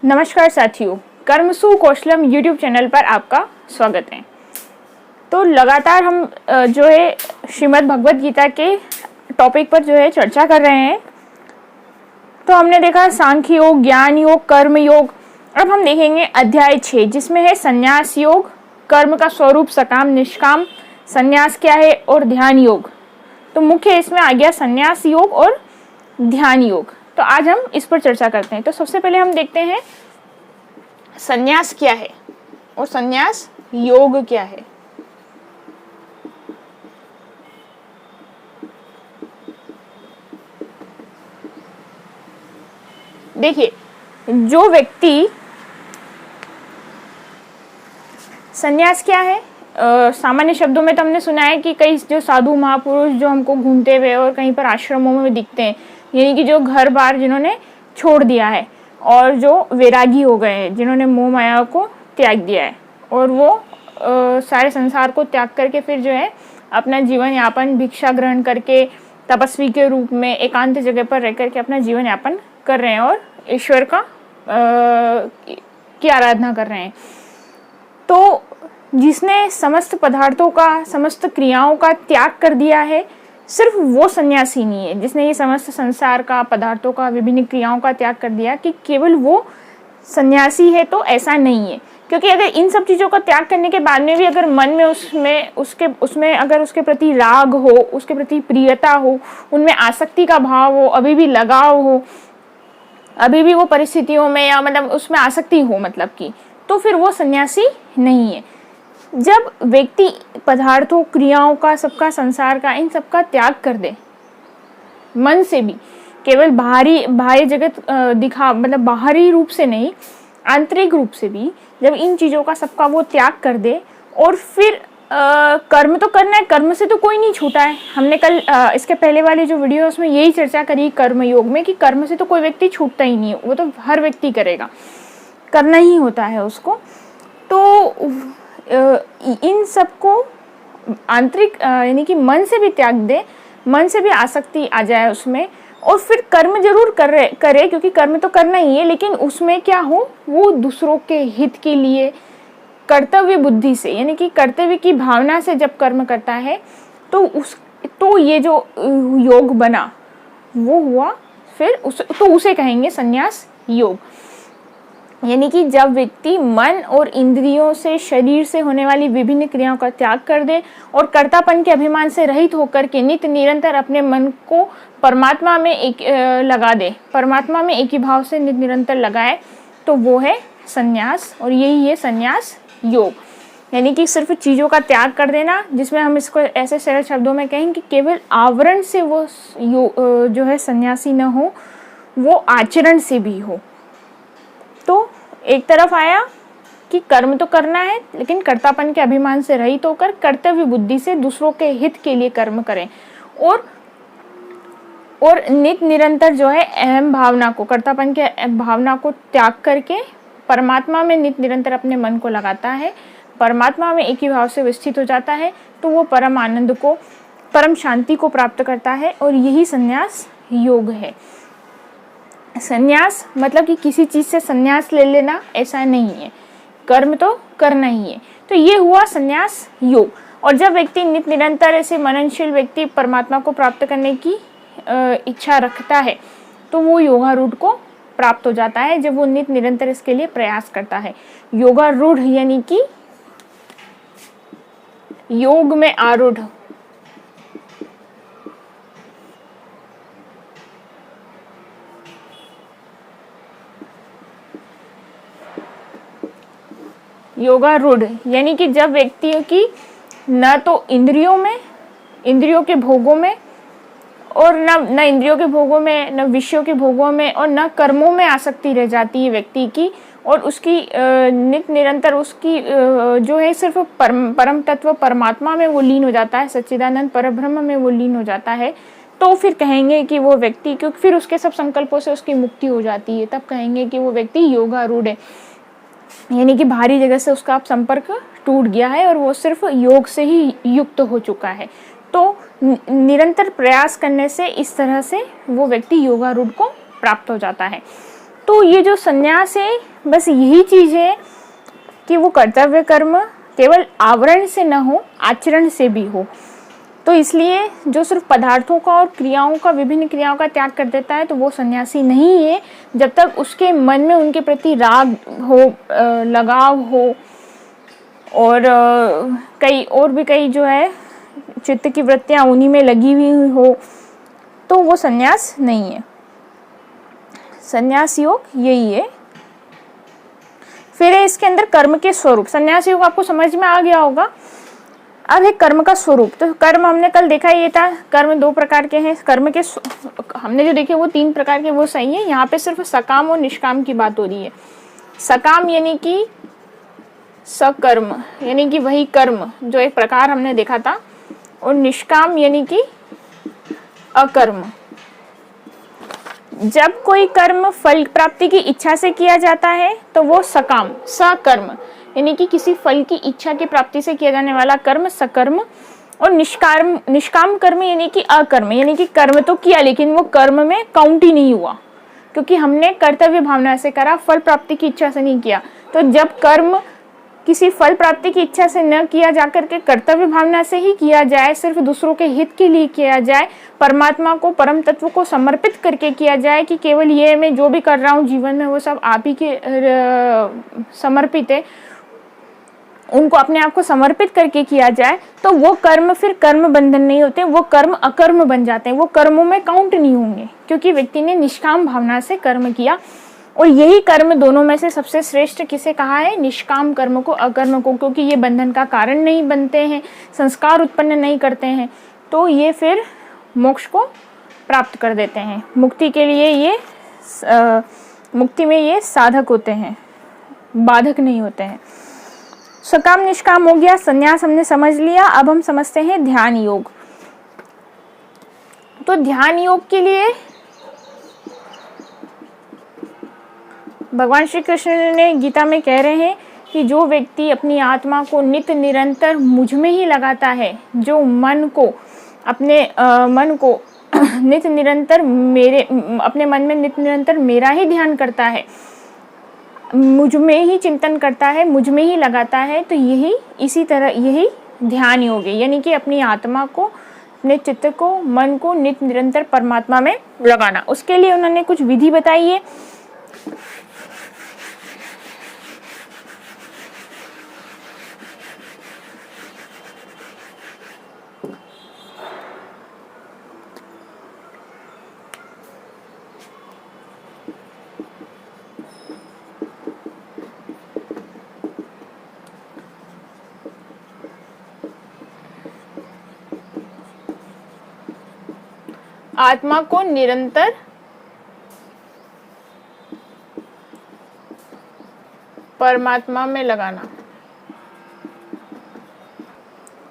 नमस्कार साथियों, कर्मसु कौशलम यूट्यूब चैनल पर आपका स्वागत है। तो लगातार हम जो है श्रीमद् भगवत गीता के टॉपिक पर जो है चर्चा कर रहे हैं। तो हमने देखा सांख्य योग, ज्ञान योग, कर्म योग। अब हम देखेंगे अध्याय 6 जिसमें है संन्यास योग, कर्म का स्वरूप सकाम निष्काम, संन्यास क्या है और ध्यान योग। तो मुख्य इसमें आ गया संन्यास योग और ध्यान योग। तो आज हम इस पर चर्चा करते हैं। तो सबसे पहले हम देखते हैं संन्यास क्या है और संन्यास योग क्या है। देखिए, जो व्यक्ति संन्यास क्या है, सामान्य शब्दों में तो हमने सुना है कि कई जो साधु महापुरुष जो हमको घूमते हुए और कहीं पर आश्रमों में दिखते हैं, यानी कि जो घर बार जिन्होंने छोड़ दिया है और जो वैरागी हो गए हैं, जिन्होंने मोह माया को त्याग दिया है और वो सारे संसार को त्याग करके फिर जो है अपना जीवन यापन भिक्षा ग्रहण करके तपस्वी के रूप में एकांत जगह पर रह करके अपना जीवन यापन कर रहे हैं और ईश्वर की आराधना कर रहे हैं। तो जिसने समस्त पदार्थों का, समस्त क्रियाओं का त्याग कर दिया है, सिर्फ वो सन्यासी नहीं है जिसने ये समस्त संसार का, पदार्थों का, विभिन्न क्रियाओं का त्याग कर दिया कि केवल वो सन्यासी है। तो ऐसा नहीं है, क्योंकि अगर इन सब चीज़ों का त्याग करने के बाद में भी अगर मन में उसमें अगर उसके प्रति राग हो, उसके प्रति प्रियता हो, उनमें आसक्ति का भाव हो, अभी भी लगाव हो, अभी भी वो परिस्थितियों में या मतलब उसमें आसक्ति हो मतलब की, तो फिर वो सन्यासी नहीं है। जब व्यक्ति पदार्थों, क्रियाओं का, सबका, संसार का, इन सबका त्याग कर दे मन से भी, केवल बाहरी जगत मतलब बाहरी रूप से नहीं, आंतरिक रूप से भी, जब इन चीज़ों का सबका वो त्याग कर दे और फिर कर्म तो करना है, कर्म से तो कोई नहीं छूटा है। हमने कल इसके पहले वाले जो वीडियो है उसमें यही चर्चा करी कर्म योग में कि कर्म से तो कोई व्यक्ति छूटता ही नहीं है, वो तो हर व्यक्ति करेगा, करना ही होता है उसको। तो इन सबको आंतरिक यानी कि मन से भी त्याग दे, मन से भी आसक्ति आ जाए उसमें, और फिर कर्म जरूर करे क्योंकि कर्म तो करना ही है, लेकिन उसमें क्या हो, वो दूसरों के हित के लिए कर्तव्य बुद्धि से, यानी कि कर्तव्य की भावना से जब कर्म करता है तो ये जो योग बना वो हुआ, फिर उसे कहेंगे संन्यास योग। यानी कि जब व्यक्ति मन और इंद्रियों से, शरीर से होने वाली विभिन्न क्रियाओं का त्याग कर दे और कर्तापन के अभिमान से रहित होकर के नित्य निरंतर अपने मन को परमात्मा में लगा दे, परमात्मा में एक ही भाव से नित्य निरंतर लगाए, तो वो है संन्यास। और यही है संन्यास योग। यानी कि सिर्फ चीज़ों का त्याग कर देना, जिसमें हम इसको ऐसे सरल शब्दों में कहेंगे कि केवल आवरण से वो जो है सन्यासी न हो, वो आचरण से भी हो। तो एक तरफ आया कि कर्म तो करना है, लेकिन कर्तापन के अभिमान से रहित होकर कर्तव्य बुद्धि से दूसरों के हित के लिए कर्म करें, और नित्य निरंतर जो है अहम भावना को, कर्तापन के भावना को त्याग करके परमात्मा में नित्य निरंतर अपने मन को लगाता है, परमात्मा में एक ही भाव से स्थित हो जाता है, तो वो परम आनंद को, परम शांति को प्राप्त करता है। और यही संन्यास योग है। संन्यास मतलब कि किसी चीज़ से संन्यास ले लेना, ऐसा नहीं है, कर्म तो करना ही है। तो ये हुआ संन्यास योग। और जब व्यक्ति नित्य निरंतर ऐसे मननशील व्यक्ति परमात्मा को प्राप्त करने की इच्छा रखता है, तो वो योगारूढ़ को प्राप्त हो जाता है, जब वो नित्य निरंतर इसके लिए प्रयास करता है। योगारूढ़ यानी कि योग में आरूढ़। योगारूढ़ यानी कि जब व्यक्ति की न तो इंद्रियों के भोगों में, और न इंद्रियों के भोगों में, न विषयों के भोगों में, और न कर्मों में आसक्ति रह जाती है व्यक्ति की, और उसकी नित्य निरंतर उसकी जो है सिर्फ परम तत्व परमात्मा में वो लीन हो जाता है, सच्चिदानंद परब्रह्म में वो लीन हो जाता है, तो फिर कहेंगे कि वो व्यक्ति, क्योंकि फिर उसके सब संकल्पों से उसकी मुक्ति हो जाती है, तब कहेंगे कि वो व्यक्ति योगारूढ़ है। यानी कि बाहरी जगह से उसका संपर्क टूट गया है और वो सिर्फ योग से ही युक्त हो चुका है। तो निरंतर प्रयास करने से इस तरह से वो व्यक्ति योगारूढ़ को प्राप्त हो जाता है। तो ये जो संन्यास है बस यही चीज़ है कि वो कर्तव्य कर्म केवल आवरण से न हो, आचरण से भी हो। तो इसलिए जो सिर्फ पदार्थों का और क्रियाओं का, विभिन्न क्रियाओं का त्याग कर देता है तो वो सन्यासी नहीं है, जब तक उसके मन में उनके प्रति राग हो, लगाव हो, और कई और भी कई जो है चित्त की वृत्तियां उन्हीं में लगी हुई हो, तो वो सन्यास नहीं है। सन्यास योग यही है। फिर है इसके अंदर कर्म के स्वरूप। सन्यास योग आपको समझ में आ गया होगा। अब है कर्म का स्वरूप। तो कर्म हमने कल देखा ये था, कर्म 2 प्रकार के हैं। कर्म के हमने जो देखे वो 3 प्रकार के, वो सही है। यहाँ पे सिर्फ सकाम और निष्काम की बात हो रही है। सकाम यानी कि सकर्म, यानी कि वही कर्म जो एक प्रकार हमने देखा था, और निष्काम यानी कि अकर्म। जब कोई कर्म फल प्राप्ति की इच्छा से किया जाता है तो वो सकाम, सकर्म यानी कि किसी फल की इच्छा की प्राप्ति से किया जाने वाला कर्म सकर्म, और निष्काम कर्म यानी कि अकर्म, यानी कि कर्म तो किया लेकिन वो कर्म में काउंट ही नहीं हुआ, क्योंकि हमने कर्तव्य भावना से करा, फल प्राप्ति की इच्छा से नहीं किया। तो जब कर्म किसी फल प्राप्ति की इच्छा से न किया जाकर के कर्तव्य भावना से ही किया जाए, सिर्फ दूसरों के हित के लिए किया जाए, परमात्मा को, परम तत्व को समर्पित करके किया जाए कि केवल ये मैं जो भी कर रहा हूँ जीवन में वो सब आप ही के समर्पित है, उनको अपने आप को समर्पित करके किया जाए, तो वो कर्म फिर कर्म बंधन नहीं होते, वो कर्म अकर्म बन जाते हैं, वो कर्मों में काउंट नहीं होंगे, क्योंकि व्यक्ति ने निष्काम भावना से कर्म किया। और यही कर्म दोनों में से सबसे श्रेष्ठ किसे कहा है? निष्काम कर्म को, अकर्म को, क्योंकि ये बंधन का कारण नहीं बनते हैं, संस्कार उत्पन्न नहीं करते हैं, तो ये फिर मोक्ष को प्राप्त कर देते हैं। मुक्ति के लिए ये मुक्ति में ये साधक होते हैं, बाधक नहीं होते हैं। सकाम निष्काम हो गया, संन्यास हमने समझ लिया। अब हम समझते हैं ध्यान योग। तो ध्यान योग के लिए भगवान श्री कृष्ण ने गीता में कह रहे हैं कि जो व्यक्ति अपनी आत्मा को नित्य निरंतर मुझ में ही लगाता है, जो मन को, अपने मन को नित्य निरंतर अपने मन में नित्य निरंतर मेरा ही ध्यान करता है, मुझ में ही चिंतन करता है, मुझ में ही लगाता है, तो इसी तरह यही ध्यान योग है। यानी कि अपनी आत्मा को, अपने चित्त को, मन को नित्य निरंतर परमात्मा में लगाना। उसके लिए उन्होंने कुछ विधि बताई है। आत्मा को निरंतर परमात्मा में लगाना।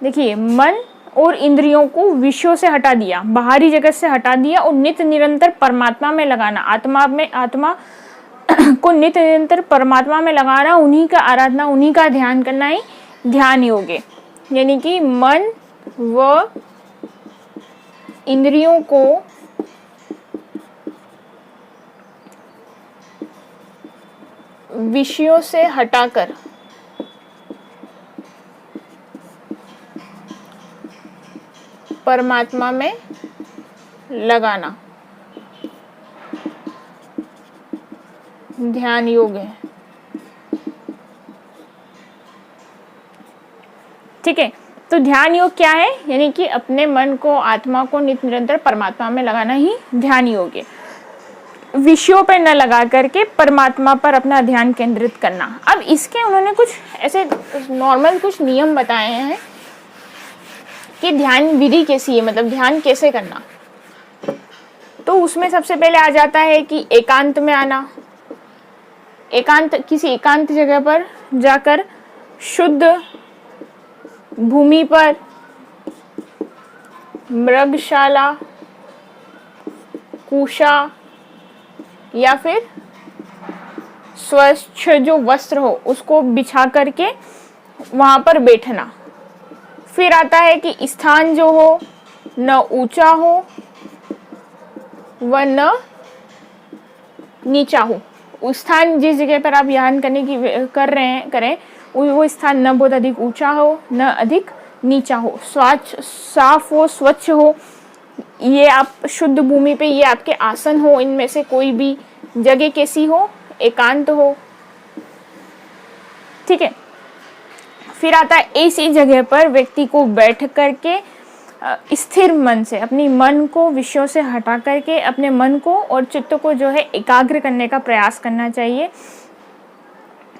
देखिए, मन और इंद्रियों को विषयों से हटा दिया, बाहरी जगत से हटा दिया, और नित्य निरंतर परमात्मा में लगाना। आत्मा को नित्य निरंतर परमात्मा में लगाना, उन्हीं का आराधना, उन्हीं का ध्यान करना ही ध्यान योग है। यानी कि मन व इंद्रियों को विषयों से हटाकर परमात्मा में लगाना ध्यान योग है। ठीक है, तो ध्यान योग क्या है? यानी कि अपने मन को, आत्मा को नित्य निरंतर परमात्मा में लगाना ही ध्यान योग है। विषयों पर न लगा करके परमात्मा पर अपना ध्यान केंद्रित करना। अब इसके उन्होंने कुछ ऐसे नॉर्मल कुछ नियम बताए हैं कि ध्यान विधि कैसी है, मतलब ध्यान कैसे करना। तो उसमें सबसे पहले आ जाता है कि एकांत में आना, किसी एकांत जगह पर जाकर शुद्ध भूमि पर, मृगशाला, कुशा या फिर स्वच्छ जो वस्त्र हो उसको बिछा करके वहां पर बैठना। फिर आता है कि स्थान जो हो न ऊंचा हो व न नीचा हो, उस स्थान जिस जगह पर आप ध्यान करने की करें वो स्थान न बहुत अधिक ऊंचा हो न अधिक नीचा हो, स्वच्छ साफ हो, स्वच्छ हो, ये आप शुद्ध भूमि पे ये आपके आसन हो, इनमें से कोई भी जगह कैसी हो, एकांत हो। ठीक है। फिर आता है ऐसी जगह पर व्यक्ति को बैठ करके स्थिर मन से अपनी मन को विषयों से हटा करके अपने मन को और चित्त को जो है एकाग्र करने का प्रयास करना चाहिए।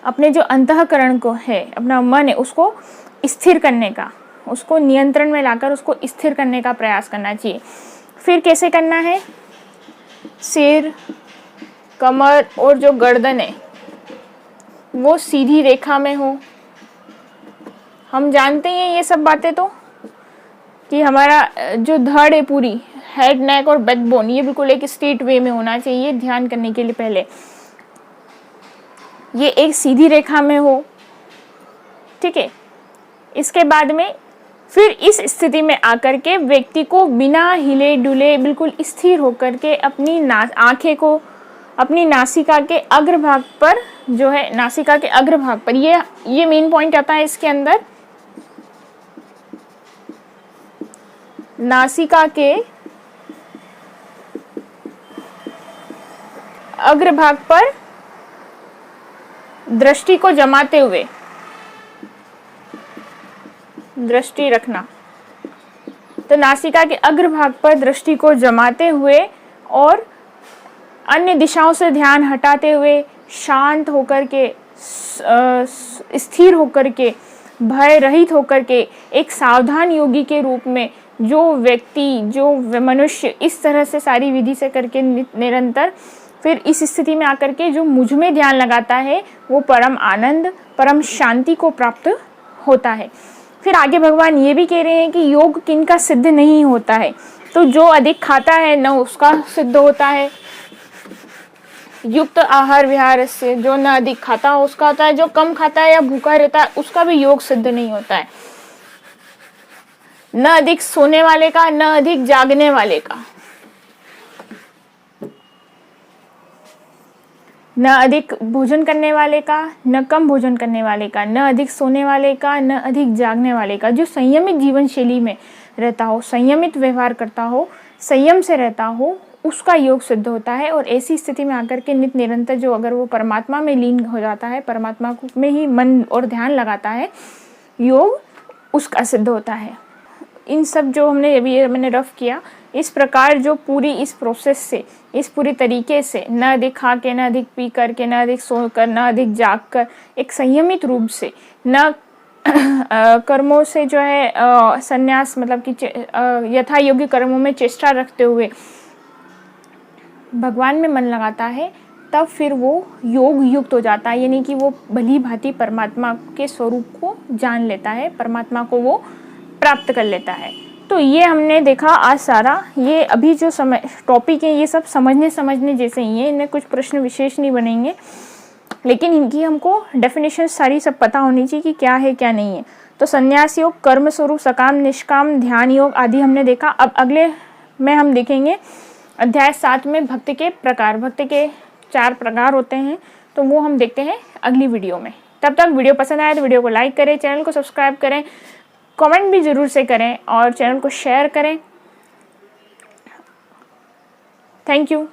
अपने जो अंतःकरण को है, अपना मन है, उसको स्थिर करने का, उसको नियंत्रण में लाकर उसको स्थिर करने का प्रयास करना चाहिए। फिर कैसे करना है? सिर, कमर और जो गर्दन है वो सीधी रेखा में हो। हम जानते हैं ये सब बातें तो, कि हमारा जो धड़ है पूरी, हेड, नेक और बैकबोन, ये बिल्कुल एक स्ट्रेट वे में होना चाहिए ध्यान करने के लिए। पहले ये एक सीधी रेखा में हो। ठीक है। इसके बाद में फिर इस स्थिति में आकर के व्यक्ति को बिना हिले डुले बिल्कुल स्थिर होकर के अपनी आंखें को अपनी नासिका के अग्रभाग पर जो है, नासिका के अग्रभाग पर, ये मेन पॉइंट आता है इसके अंदर। नासिका के अग्रभाग पर दृष्टि को जमाते हुए दृष्टि रखना। तो नासिका के अग्रभाग पर दृष्टि को जमाते हुए और अन्य दिशाओं से ध्यान हटाते हुए शांत होकर के, स्थिर होकर के, भय रहित होकर के, एक सावधान योगी के रूप में जो व्यक्ति, जो मनुष्य इस तरह से सारी विधि से करके निरंतर फिर इस स्थिति में आकर के जो मुझ में ध्यान लगाता है वो परम आनंद, परम शांति को प्राप्त होता है। फिर आगे भगवान ये भी कह रहे हैं कि योग किनका सिद्ध नहीं होता है। तो जो अधिक खाता है न उसका सिद्ध होता है, युक्त आहार विहार से, जो न अधिक खाता हो उसका होता है, जो कम खाता है या भूखा रहता है उसका भी योग सिद्ध नहीं होता है। न अधिक सोने वाले का, न अधिक जागने वाले का, न अधिक भोजन करने वाले का, न कम भोजन करने वाले का, न अधिक सोने वाले का, न अधिक जागने वाले का, जो संयमित जीवन शैली में रहता हो, संयमित व्यवहार करता हो, संयम से रहता हो, उसका योग सिद्ध होता है। और ऐसी स्थिति में आकर के नित्य निरंतर जो अगर वो परमात्मा में लीन हो जाता है, परमात्मा में ही मन और ध्यान लगाता है, योग उसका सिद्ध होता है। इन सब जो हमने अभी मैंने रफ किया, इस प्रकार जो पूरी इस प्रोसेस से, इस पूरी तरीके से, न अधिक खा के, न अधिक पी करके, न अधिक सो कर, न अधिक जाग कर, एक संयमित रूप से, न कर्मों से जो है संन्यास, मतलब कि यथा योग्य कर्मों में चेष्टा रखते हुए भगवान में मन लगाता है, तब फिर वो योग युक्त हो जाता है। यानी कि वो भली भांति परमात्मा के स्वरूप को जान लेता है, परमात्मा को वो प्राप्त कर लेता है। तो ये हमने देखा आज सारा। ये अभी जो टॉपिक है ये सब समझने जैसे ही है, इनमें कुछ प्रश्न विशेष नहीं बनेंगे, लेकिन इनकी हमको डेफिनेशन सारी सब पता होनी चाहिए कि क्या है क्या नहीं है। तो संन्यास योग, कर्म स्वरूप, सकाम, निष्काम, ध्यान योग आदि हमने देखा। अब अगले में हम देखेंगे अध्याय 7 में भक्त के प्रकार। भक्त के 4 प्रकार होते हैं, तो वो हम देखते हैं अगली वीडियो में। तब तक वीडियो पसंद आए तो वीडियो को लाइक करें, चैनल को सब्सक्राइब करें, कमेंट भी ज़रूर से करें और चैनल को शेयर करें। Thank you.